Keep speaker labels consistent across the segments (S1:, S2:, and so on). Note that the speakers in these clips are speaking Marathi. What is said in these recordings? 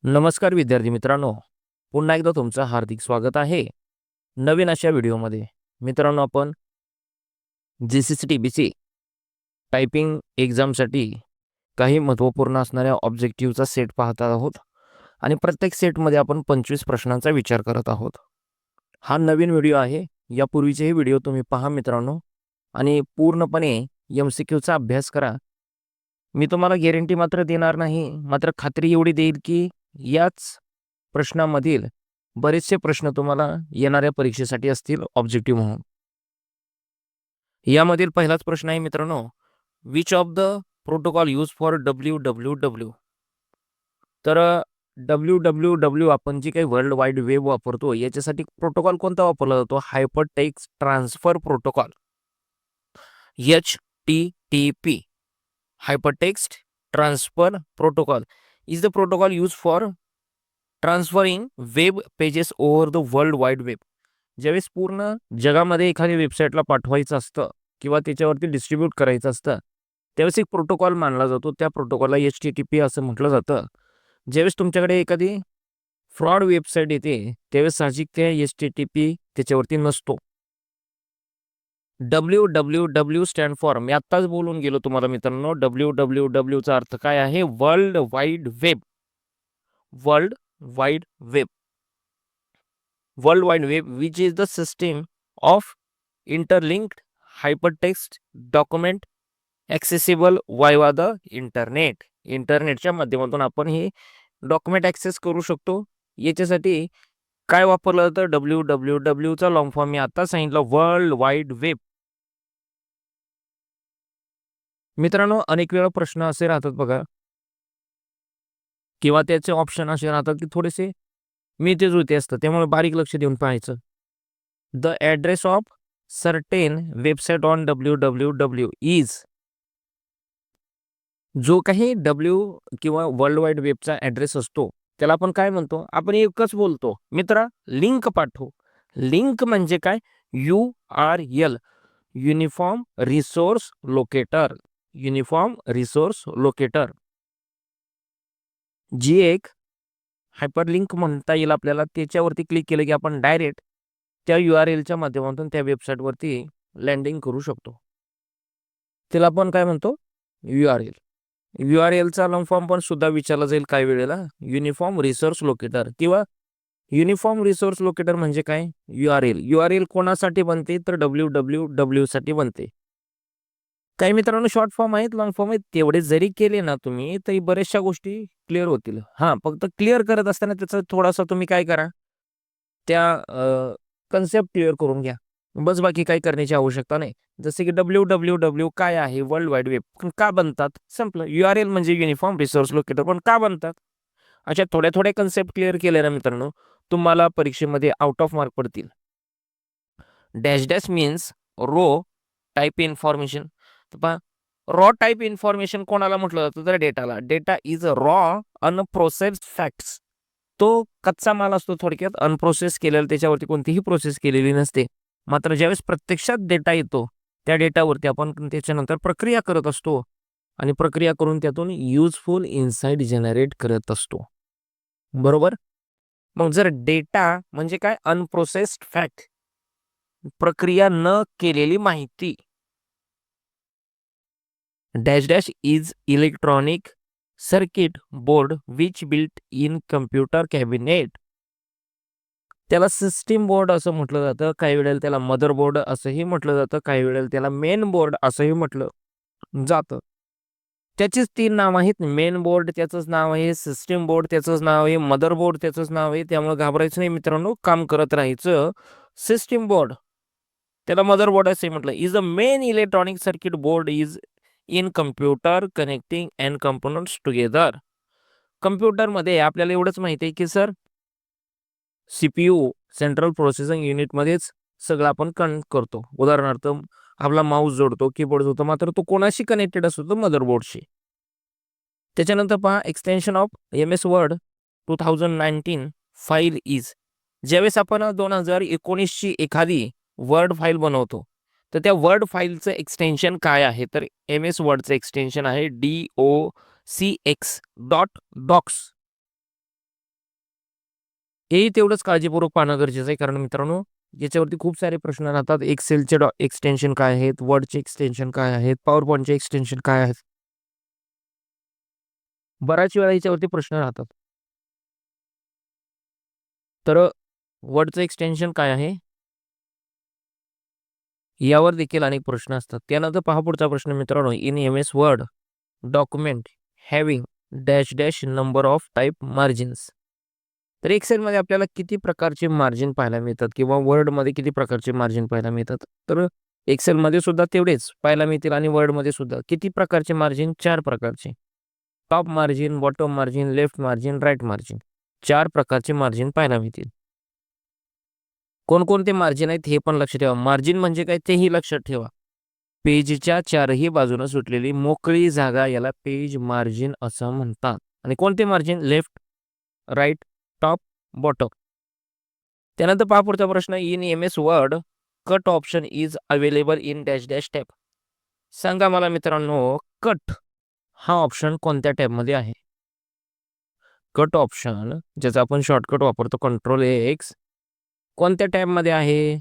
S1: नमस्कार विद्यार्थी मित्रांनो, पुन्हा एकदा तुमचं हार्दिक स्वागत आहे नवीन अशा व्हिडिओमध्ये. मित्रांनो, आपण GCC-TBC टायपिंग एक्झामसाठी काही महत्त्वपूर्ण असणाऱ्या ऑब्जेक्टिव्हचा सेट पाहत आहोत आणि प्रत्येक सेटमध्ये आपण 25 प्रश्नांचा विचार करत आहोत. हा नवीन व्हिडिओ आहे. यापूर्वीचेही व्हिडिओ तुम्ही पहा मित्रांनो आणि पूर्णपणे MCQचा अभ्यास करा. मी तुम्हाला गॅरंटी मात्र देणार नाही, मात्र खात्री एवढी देईल की याच प्रश्नामधील बरेचसे प्रश्न तुम्हाला येणाऱ्या परीक्षेसाठी असतील ऑब्जेक्टिव्ह म्हणून. यामधील पहिलाच प्रश्न आहे मित्रांनो, which of the protocol use for WWW. तर WWW आपण जी काही वर्ल्ड वाईड वेब वापरतो याच्यासाठी प्रोटोकॉल कोणता वापरला जातो? Hyper text transfer protocol, HTTP. Hypertext Transfer Protocol is the protocol used for transferring web pages over the World Wide Web. ज्यावेळेस पूर्ण जगामध्ये एखाद्या वेबसाईटला पाठवायचं असतं किंवा त्याच्यावरती डिस्ट्रीब्यूट करायचं असतं, त्यावेळेस एक प्रोटोकॉल मानला जातो. त्या प्रोटोकॉलला HTTP असं म्हटलं जातं. ज्यावेळेस तुमच्याकडे एखादी फ्रॉड वेबसाईट येते, त्यावेळेस साहजिक त्या HTTP त्याच्यावरती नसतो. WWW स्टँड फॉर, मी आत्ताच बोलून गेलो तुम्हाला मित्रांनो, WWWचा अर्थ काय आहे? World wide web. World wide web. World wide web which is the system of interlinked hypertext document accessible viva the internet. इंटरनेटच्या माध्यमातून आपण हे डॉक्युमेंट ॲक्सेस करू शकतो. याच्यासाठी काय वापरलं जातं? WWWचा लॉंग फॉर्म मी आता सांगितलं, वर्ल्ड वाईड वेब. मित्रांनो, अनेक वेळा प्रश्न असे राहतात बघा, किंवा त्याचे ऑप्शन असे राहतात की थोडेसे मिळते-जुळते असतात, त्यामुळे बारीक लक्ष देऊन पाहायचं. The address of certain website on WWW is. जो काही किंवा वर्ल्ड वाईड वेबचा ॲड्रेस असतो त्याला आपण काय म्हणतो? आपण एकच बोलतो, मित्रा लिंक पाठव. लिंक म्हणजे काय? URL, uniform resource locator. Uniform resource locator, जी एक हायपरलिंक म्हणता येईल आपल्याला. त्याच्यावरती क्लिक केलं की आपण डायरेक्ट त्या URLच्या माध्यमातून त्या वेबसाईटवरती लँडिंग करू शकतो. त्याला आपण काय म्हणतो? URL. URLचा लॉंग फॉर्म पण सुद्धा विचारला जाईल काही वेळेला, युनिफॉर्म रिसोर्स लोकेटर किंवा युनिफॉर्म रिसोर्स लोकेटर म्हणजे काय? URL कोणासाठी बनते? तर WWW साठी बनते. काही मित्रांनो शॉर्ट फॉर्म आहेत, लॉंग फॉर्म आहेत, तेवढे जरी केले ना तुम्ही तरी बऱ्याचशा गोष्टी क्लिअर होतील. हां, फक्त क्लिअर करत असताना त्याचा थोडासा तुम्ही काय करा, त्या कन्सेप्ट क्लिअर करून घ्या. बस, बाकी काही करण्याची आवश्यकता नाही. जसे की WWW काय आहे? World wide web. पण का बनतात? संपलं. URL म्हणजे युनिफॉर्म रिसोर्स लोकेटर, पण का बनतात? अशा थोड्या-थोड्या कन्सेप्ट क्लिअर केले ना मित्रांनो, तुम्हाला परीक्षेमध्ये आउट ऑफ मार्क पडतील. Dash dash means raw type information. पहा, रॉ टाइप इन्फॉर्मेशन कोणाला म्हटलं जातं? तर डेटाला. Data is raw unprocessed facts. तो कच्चा माल असतो थोडक्यात, अनप्रोसेस केलेला, त्याच्यावरती कोणतीही प्रोसेस केलेली नसते. मात्र ज्यावेळेस प्रत्यक्षात डेटा येतो, त्या डेटावरती आपण त्याच्यानंतर प्रक्रिया करत असतो आणि प्रक्रिया करून त्यातून युजफुल इन्साईट जनरेट करत असतो. बरोबर? मग जर डेटा म्हणजे काय? अनप्रोसेस्ड फॅक्ट, प्रक्रिया न केलेली माहिती. Dash dash is electronic circuit board which built in computer cabinet. त्याला सिस्टीम बोर्ड असं म्हटलं जातं, काही वेळेला त्याला मदर बोर्ड असंही म्हटलं जातं, काही वेळेला त्याला मेन बोर्ड असंही म्हटलं जातं. त्याचीच 3 नाव आहेत. मेन बोर्ड त्याचंच नाव आहे, सिस्टीम बोर्ड त्याचंच नाव आहे, मदर बोर्ड त्याचंच नाव आहे. त्यामुळे घाबरायचं नाही मित्रांनो, काम करत राहायचं. सिस्टीम बोर्ड, त्याला मदर बोर्ड असे म्हटलं. Is a main electronic circuit board is in computer connecting and components together. कम्प्युटरमध्ये आपल्याला एवढंच माहिती आहे की सर, CPU सेंट्रल प्रोसेसिंग युनिटमध्येच सगळं आपण कनेक्ट करतो. उदाहरणार्थ आपला माऊस जोडतो, कीबोर्ड जोडतो, मात्र तो कोणाशी कनेक्टेड असतो? तर मदरबोर्डशी. त्याच्यानंतर पहा, extension of MS word 2019 file is. ज्यावेळेस आपण 2019ची एखादी वर्ड फाईल बनवतो, तर त्या वर्ड फाईलचं एक्सटेन्शन काय आहे? तर MS वर्डचं एक्सटेन्शन आहे DOCX.DOCS. हेही तेवढंच काळजीपूर्वक पाहणं गरजेचं आहे, कारण मित्रांनो याच्यावरती खूप सारे प्रश्न राहतात. एक्सेलचे एक्सटेन्शन काय आहेत, वर्डचे एक्सटेन्शन काय आहेत, पॉवर पॉईंटचे एक्सटेन्शन काय आहेत. बऱ्याच वेळा याच्यावरती प्रश्न राहतात. तर वर्डचं एक्सटेन्शन काय आहे यावर देखील अनेक प्रश्न असतात. त्यानंतर पहा पुढचा प्रश्न मित्रांनो, in MS word document having dash dash number of type margins. तर एक्सेलमध्ये आपल्याला किती प्रकारचे मार्जिन पाहायला मिळतात किंवा वर्डमध्ये किती प्रकारचे मार्जिन पाहायला मिळतात. तर एक्सेलमध्ये सुद्धा तेवढेच पाहायला मिळतील आणि वर्डमध्ये सुद्धा किती प्रकारचे मार्जिन, 4 प्रकारचे. Top margin, bottom margin, left margin, right margin, 4 प्रकारचे मार्जिन पाहायला मिळतील. कोणकोणते मार्जिन आहेत हे पण लक्षात ठेवा. मार्जिन म्हणजे काय तेही लक्षात ठेवा. पेजच्या चारही बाजूने सुटलेली मोकळी जागा याला पेज मार्जिन असं म्हणतात. आणि कोणते margin? Left, right, top, bottom. त्यानंतर पहा पुढचा प्रश्न, in MS word cut option is available in dash dash tab. सांगा मला मित्रांनो, कट हा ऑप्शन कोणत्या टॅबमध्ये आहे? कट ऑप्शन ज्याचा आपण शॉर्टकट वापरतो कंट्रोल X, कोणत्या टॅबमध्ये आहे?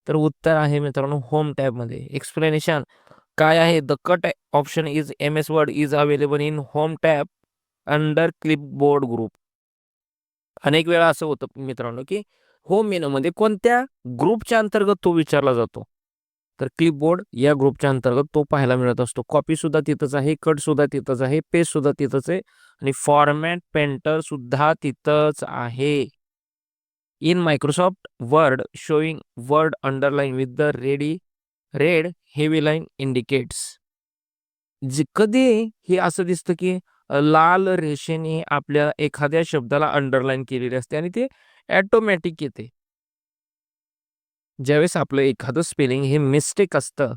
S1: तर उत्तर आहे मित्रांनो होम टॅबमध्ये. एक्सप्लेनेशन काय आहे? The cut option is MS word is available in home tab under clipboard group. अनेक वेळा असं होतं मित्रांनो की होम मेनूमध्ये कोणत्या ग्रुपच्या अंतर्गत तो विचारला जातो. तर क्लिपबोर्ड या ग्रुपच्या अंतर्गत तो पाहायला मिळत असतो. कॉपी सुद्धा तिथंच आहे, कट सुद्धा तिथंच आहे, पेस्ट सुद्धा तिथंच आहे आणि फॉर्मॅट पेंटर सुद्धा तिथंच आहे. In Microsoft word showing word underline with the red heavy line indicates. कधी हे असं दिसतं की लाल रेषेने आपल्या एखाद्या शब्दाला अंडरलाईन केलेली असते आणि ते ऑटोमॅटिक येते. ज्यावेळेस आपलं एखादं स्पेलिंग हे मिस्टेक असतं,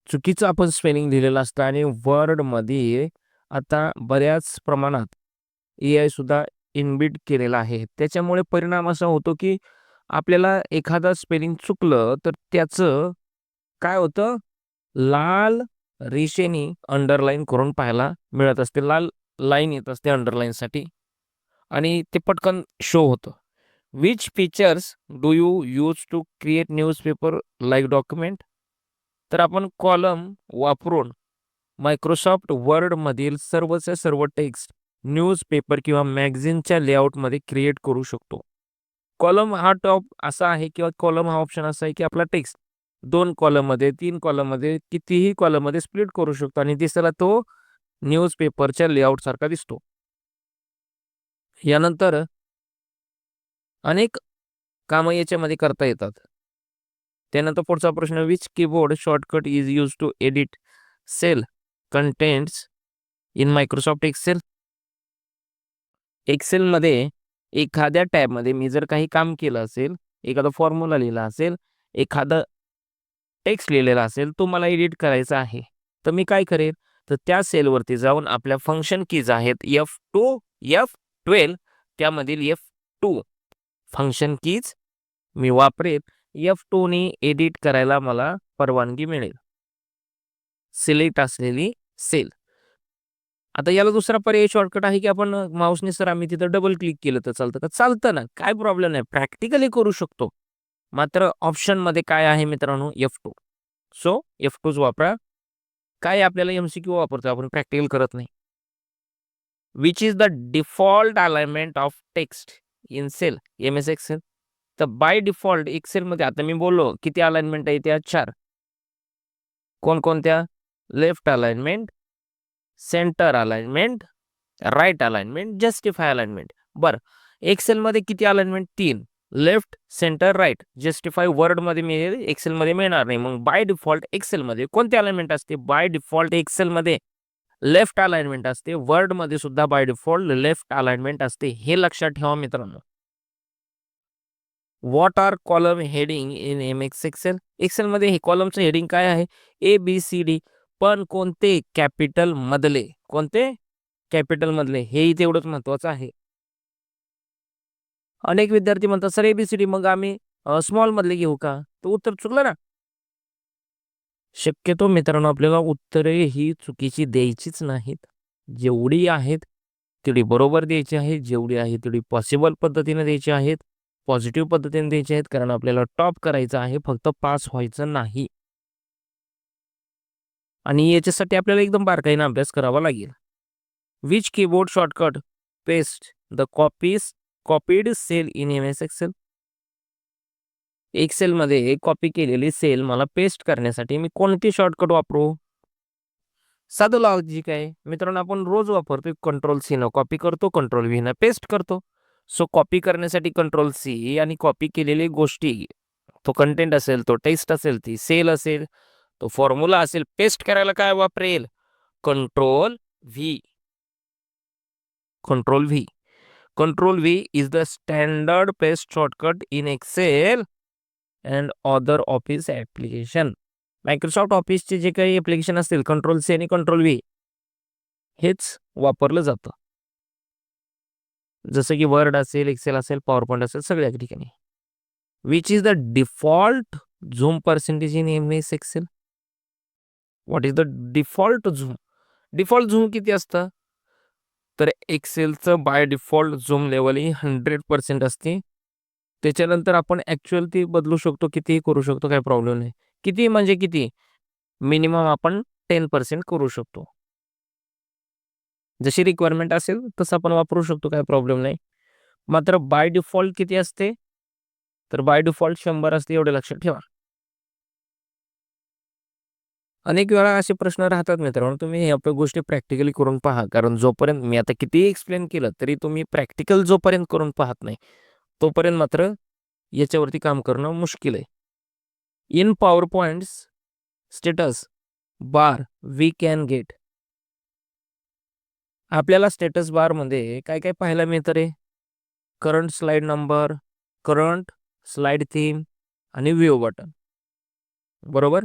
S1: चुकीचं आपण स्पेलिंग लिहिलेलं असतं आणि वर्डमध्ये आता बऱ्याच प्रमाणात AI सुद्धा इनबिल्ट केलेला आहे. त्याच्यामुळे परिणाम असा होतो की आपल्याला एखादं स्पेलिंग चुकलं तर त्याचं काय होतं, लाल रेषेने अंडरलाईन करून पाहायला मिळत असते. लाल लाईन येत असते अंडरलाईनसाठी आणि ते पटकन शो होतं. Which features do you use to create newspaper like document? तर आपण कॉलम वापरून मायक्रोसॉफ्ट वर्डमधील सर्वचे सर्व टेक्स्ट न्यूजपेपर किंवा मॅगझिनच्या लेआउटमध्ये क्रिएट करू शकतो. कॉलम हा टॉप असा आहे किंवा कॉलम हा ऑप्शन असा आहे की आपला टेक्स्ट 2 कॉलममध्ये, 3 कॉलममध्ये, कितीही कॉलममध्ये स्प्लिट करू शकतो आणि दिसायला तो न्यूजपेपरच्या लेआउट सारखा दिसतो. यानंतर अनेक कामं याच्यामध्ये करता येतात. त्यानंतर पुढचा प्रश्न, which keyboard shortcut is use to edit cell contents in Microsoft Excel? एक्सेलमध्ये एखाद्या टॅबमध्ये मी जर काही काम केलं असेल, एखादा फॉर्म्युला लिहिला असेल, एखादं टेक्स्ट लिहिलेला असेल, तो मला एडिट करायचा आहे. तर मी काय करेन? तर त्या सेलवरती जाऊन आपल्या फंक्शन कीज आहेत F2, F12, त्यामधील F2 फंक्शन कीज मी वापरेन. F2 ने एडिट करायला मला परवानगी मिळेल. सिलेक्ट असलेली सेल. आता याला दुसरा पर्याय शॉर्टकट आहे की आपण माऊसने सर आम्ही तिथं डबल क्लिक केलं तर चालतं का? चालतं ना, काय प्रॉब्लेम नाही. प्रॅक्टिकली करू शकतो. मात्र ऑप्शनमध्ये काय आहे मित्रांनो? F2. सो F2च वापरा. काय आपल्याला MCQ वापरतो आपण, प्रॅक्टिकल करत नाही. Which is the default alignment of text in cell MS Excel? तर बाय डिफॉल्ट एक्सेलमध्ये आता मी बोललो किती अलाइनमेंट आहे त्या 4. कोणकोणत्या? Left alignment, centre alignment, right alignment, justify alignment. बरं, एक्सेलमध्ये किती alignment? 3. Left, centre, right. Justify वर्डमध्ये मिळेल, एक्सेलमध्ये मिळणार नाही. मग बाय डिफॉल्ट एक्सेलमध्ये कोणती अलाइनमेंट असते? बाय डिफॉल्ट एक्सेलमध्ये लेफ्ट अलाइनमेंट असते. वर्डमध्ये सुद्धा बाय डिफॉल्ट लेफ्ट अलाइनमेंट असते. हे लक्षात ठेवा मित्रांनो. What are column heading in MS Excel? एक्सेलमध्ये हे कॉलमचं हेडिंग काय आहे? ABCD. पण कोणते? कॅपिटल मधले. कोणते? कॅपिटल मधले. हेही तेवढंच महत्वाचं आहे. अनेक विद्यार्थी म्हणतात सर ABCD मग आम्ही स्मॉल मधले घेऊ का? तर उत्तर चुकलं ना. शक्यतो मित्रांनो आपल्याला उत्तरे ही चुकीची द्यायचीच नाहीत. जेवढी आहेत तेवढी बरोबर द्यायची आहे, जेवढी आहे तेवढी पॉसिबल पद्धतीने द्यायची आहेत, पॉझिटिव्ह पद्धतीने द्यायची आहेत, कारण आपल्याला टॉप करायचं आहे, फक्त पास व्हायचं नाही. आणि याच्यासाठी आपल्याला एकदम बारकाईने अभ्यास करावा लागेल. Which keyboard shortcut paste the copied cell in MS Excel? एक्सेलमध्ये कॉपी केलेली सेल मला पेस्ट करण्यासाठी मी कोणती शॉर्टकट वापरू? साधं लॉजिक आहे मित्रांनो, आपण रोज वापरतो. कंट्रोल-C न कॉपी करतो, कंट्रोल-V न पेस्ट करतो. सो कॉपी करण्यासाठी कंट्रोल-C आणि कॉपी केलेली गोष्टी, तो कंटेंट असेल, तो टेक्स्ट असेल, ती सेल असेल, तो फॉर्म्युला असेल, पेस्ट करायला काय वापरेल? कंट्रोल-V. कंट्रोल-V. कंट्रोल-V is the standard paste shortcut in Excel and other office application. Microsoft ऑफिसचे जे काही ॲप्लिकेशन असतील, कंट्रोल-C आणि कंट्रोल-V हेच वापरलं जातं. जसं की वर्ड असेल, एक्सेल असेल, पॉवर पॉईंट असेल, सगळ्या ठिकाणी. Which is the default zoom percentage in MS Excel? What is the default zoom? Default zoom किती असतं? तर एक्सेलचं बाय डिफॉल्ट झूम लेवल ही 100% असते. त्याच्यानंतर आपण ॲक्च्युअल ती बदलू शकतो, कितीही करू शकतो, काही प्रॉब्लेम नाही. किती म्हणजे किती? मिनिमम आपण 10% करू शकतो. जशी रिक्वायरमेंट असेल तसं आपण वापरू शकतो, काही प्रॉब्लेम नाही. मात्र बाय डिफॉल्ट किती असते? तर बाय डिफॉल्ट 100 असते, एवढे लक्षात ठेवा. अनेक वेळा असे प्रश्न राहतात मित्रांनो, तुम्ही ह्या गोष्टी प्रॅक्टिकली करून पहा. कारण जोपर्यंत मी आता कितीही एक्सप्लेन केलं तरी तुम्ही प्रॅक्टिकल जोपर्यंत करून पाहत नाही, तोपर्यंत मात्र याच्यावरती काम करणं मुश्किल आहे. In PowerPoint's status bar we can get. आपल्याला स्टेटस बारमध्ये काय काय पाहायला मिळतं रे? Current slide number, current slide theme आणि व्ह्यू बटन. बरोबर?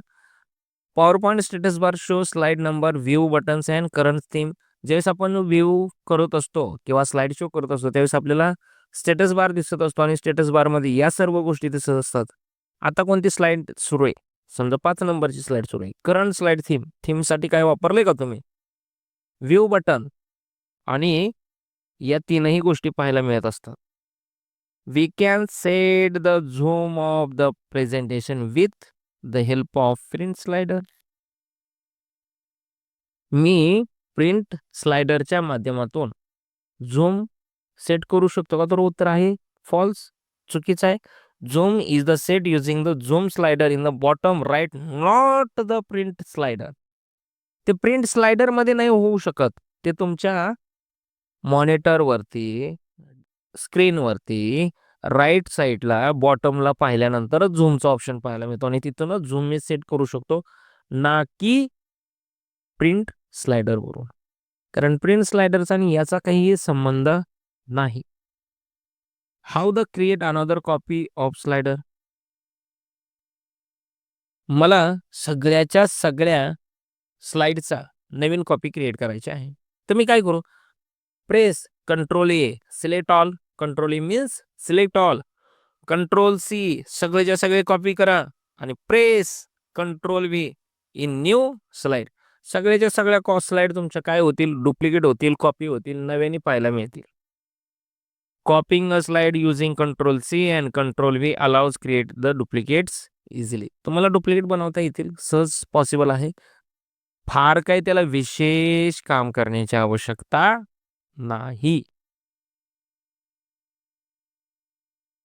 S1: PowerPoint status bar show slide number, view buttons and current theme. ज्यावेळेस आपण व्ह्यू करत असतो किंवा स्लाइड शो करत असतो, त्यावेळेस आपल्याला स्टेटस बार दिसत असतो आणि स्टेटस बारमध्ये या सर्व गोष्टी दिसत असतात. आता कोणती स्लाइड सुरू आहे? समजा 5 नंबरची स्लाइड सुरू आहे. करंट स्लाइड थीम, थीमसाठी काय वापरले का तुम्ही? View button. आणि या तीनही गोष्टी पाहायला मिळत असतात. We can set the zoom of the presentation with the help of print slider. मी प्रिंट स्लायडरच्या माध्यमातून झूम सेट करू शकतो का? तर उत्तर आहे फॉल्स, चुकीचं आहे. Zoom is the set using the zoom slider in the bottom right, not the print slider. ते प्रिंट स्लायडरमध्ये नाही होऊ शकत. ते तुमच्या मॉनिटरवरती, स्क्रीनवरती राईट साईडला बॉटमला पाहिल्यानंतरच झूमचा ऑप्शन पाहायला मिळतो आणि तिथूनच झूम मी सेट करू शकतो, ना की प्रिंट स्लायडरवरून. कारण प्रिंट स्लायडरचा आणि याचा काहीही संबंध नाही. How the create another copy of slider? मला सगळ्याच्या सगळ्या स्लाइडचा नवीन कॉपी क्रिएट करायची आहे. तर मी काय करू? Press control A, select all. Control A means select all. Control C सगळेच्या सगळे कॉपी करा आणि press control V in new slide. सगळ्याच्या सगळ्या स्लाइड तुमच्या काय होतील? डुप्लिकेट होतील, कॉपी होतील, नव्याने पाहायला मिळतील. Copying a slide using control C and control V allows create the duplicates easily. तुम्हाला डुप्लिकेट बनवता येतील, सहज पॉसिबल आहे. फार काही त्याला विशेष काम करण्याची आवश्यकता नाही.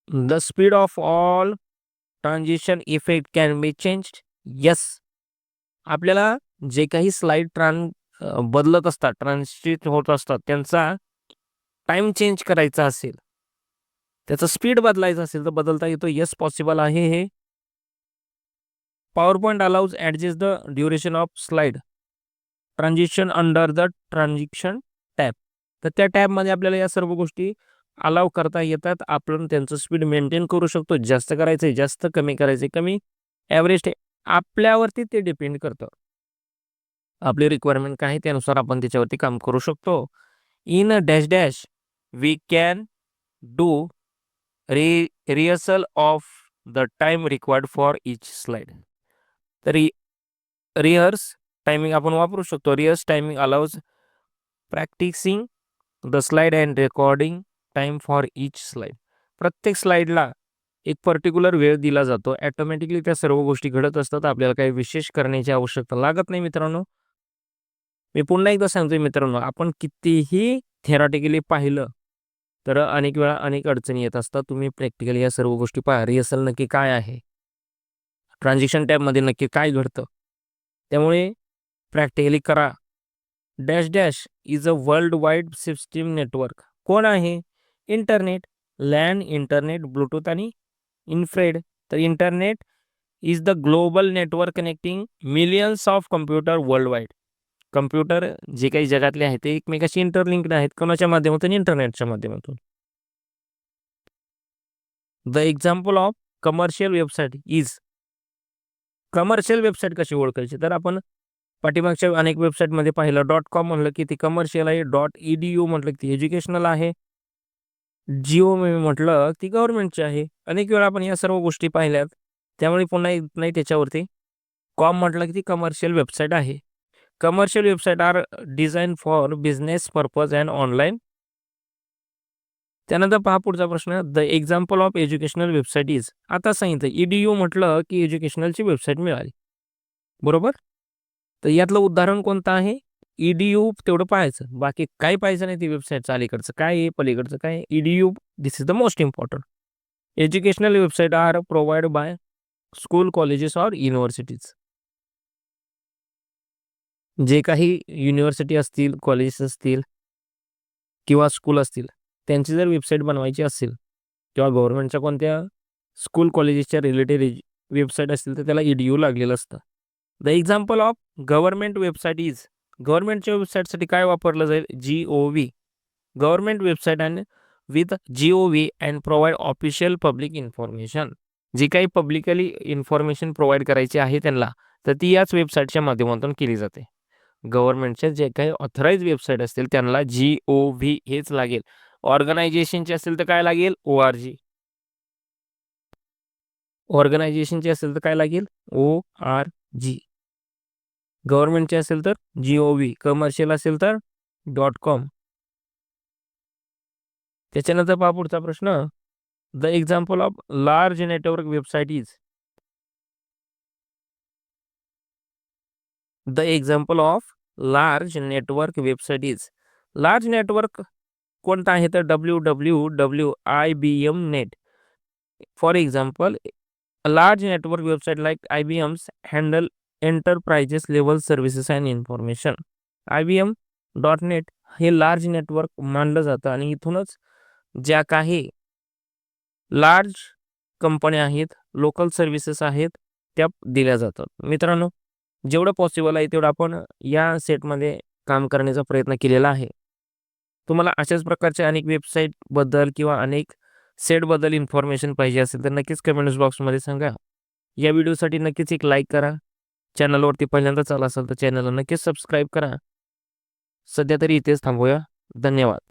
S1: The speed of all transition effect can be changed. Yes. आपल्याला जे काही स्लाइड बदलत असतात, ट्रान्सिट होत असतात, त्यांचा टाइम चेंज करायचा असेल, त्याचा स्पीड बदलायचा असेल तर बदलता येतो. येस, पॉसिबल आहे हे. Power point allows adjust the duration of slide transition under the transition tab. तर त्या टॅबमध्ये आपल्याला या सर्व गोष्टी अलाव करता येतात. आपण त्यांचं स्पीड मेंटेन करू शकतो. जास्त करायचं जास्त, कमी करायचं कमी, ॲव्हरेज आपल्यावरती ते डिपेंड करतं. आपली रिक्वायरमेंट काय आहे त्यानुसार आपण त्याच्यावरती काम करू शकतो. In a dash dash we can do rehearsal of the time required for each slide. तरी रिहर्स टायमिंग आपण वापरू शकतो. Rehearse timing allows practising the slide and recording time for each slide. प्रत्येक स्लाइडला एक पर्टिक्युलर वेळ दिला जातो. ऑटोमॅटिकली त्या सर्व गोष्टी घडत असतात. आपल्याला काही विशेष करण्याची आवश्यकता लागत नाही मित्रांनो. मी पुन्हा एकदा सांगतोय मित्रांनो, आपण कितीही थेरॉटिकली पाहिलं तर अनेक वेळा अनेक अडचणी येत असतात. तुम्ही प्रॅक्टिकली या सर्व गोष्टी पहा. रिहर्सल नक्की काय आहे? ट्रान्झिशन टॅबमध्ये नक्की काय घडतं? त्यामुळे प्रॅक्टिकली करा. Dash dash is a world wide system network. कोण आहे? इंटरनेट. लॅन, इंटरनेट, ब्लूटूथ आणि इन्फ्रेड. तर internet is the global network connecting millions of computer world wide. Computer जे काही जगातले आहेत ते एकमेकाशी इंटरलिंक्ड आहेत. कोणाच्या माध्यमातून? इंटरनेटच्या माध्यमातून. The example of commercial website is. Commercial website कशी ओळखायची? तर आपण पाठीमागच्या अनेक वेबसाईटमध्ये पाहिलं. .com म्हटलं की ती कमर्शियल आहे. .edu म्हटलं की ती एज्युकेशनल आहे. GOV म्हटलं ती गव्हर्नमेंटची आहे. अनेक वेळा आपण या सर्व गोष्टी पाहिल्यात. त्यामुळे पुन्हा येत नाही त्याच्यावरती. कॉम म्हटलं की ती कमर्शियल वेबसाईट आहे. Commercial website are design for business purpose and online. त्यानंतर पहा पुढचा प्रश्न. The example of educational website is. आता सांगितलं EDU म्हटलं की एज्युकेशनलची वेबसाईट मिळाली. बरोबर? तर यातलं उदाहरण कोणतं आहे? EDU तेवढं पाहायचं. बाकी काही पाहायचं नाही. ती वेबसाईटचं अलीकडचं काय आहे, पलीकडचं काय आहे? EDU this is the most important. Educational website are provide by school, colleges or universities. जे काही युनिव्हर्सिटी असतील, कॉलेजेस असतील किंवा स्कूल असतील, त्यांची जर वेबसाईट बनवायची असेल किंवा गव्हर्नमेंटच्या कोणत्या स्कूल, कॉलेजेसच्या रिलेटेड वेबसाईट असतील तर त्याला EDU लागलेलं असतं. The example of government website is. गव्हर्नमेंटच्या वेबसाईटसाठी काय वापरलं जाईल? GOV. Government website and with GOV and provide official public information. जी काही पब्लिकली इन्फॉर्मेशन प्रोव्हाइड करायची आहे त्यांना, तर ती याच वेबसाईटच्या माध्यमातून केली जाते. गव्हर्नमेंटच्या जे काही ऑथराइज वेबसाईट असतील त्यांना GOV हेच लागेल. ऑर्गनायझेशनची असेल तर काय लागेल? ORG. ऑर्गनायझेशनची असेल तर काय लागेल? ORG. गव्हर्नमेंटची असेल तर GOV. कमर्शियल असेल तर .com. त्याच्यानंतर पहा पुढचा प्रश्न. The example of large network website is. The example of large network website is. Large network कोणता आहे? तर www IBM net. For example, a large network website like IBM's handle enterprises level services and information. IBM.net हे लार्ज नेटवर्क मानलं जातं आणि इथूनच ज्या काही लार्ज कंपन्या आहेत, लोकल सर्व्हिसेस आहेत, त्या दिल्या जातात. मित्रांनो, जेवढं पॉसिबल आहे तेवढं आपण या सेटमध्ये काम करण्याचा प्रयत्न केलेला आहे. तुम्हाला अशाच प्रकारच्या अनेक वेबसाईटबद्दल किंवा अनेक सेटबद्दल इन्फॉर्मेशन पाहिजे असेल तर नक्कीच कमेंट्स बॉक्समध्ये सांगा. या व्हिडिओसाठी नक्कीच एक लाईक करा. चॅनलवरती पहिल्यांदाच आला असाल तर चॅनलला नक्कीच सबस्क्राईब करा. सध्या तरी इथेच थांबूया. धन्यवाद.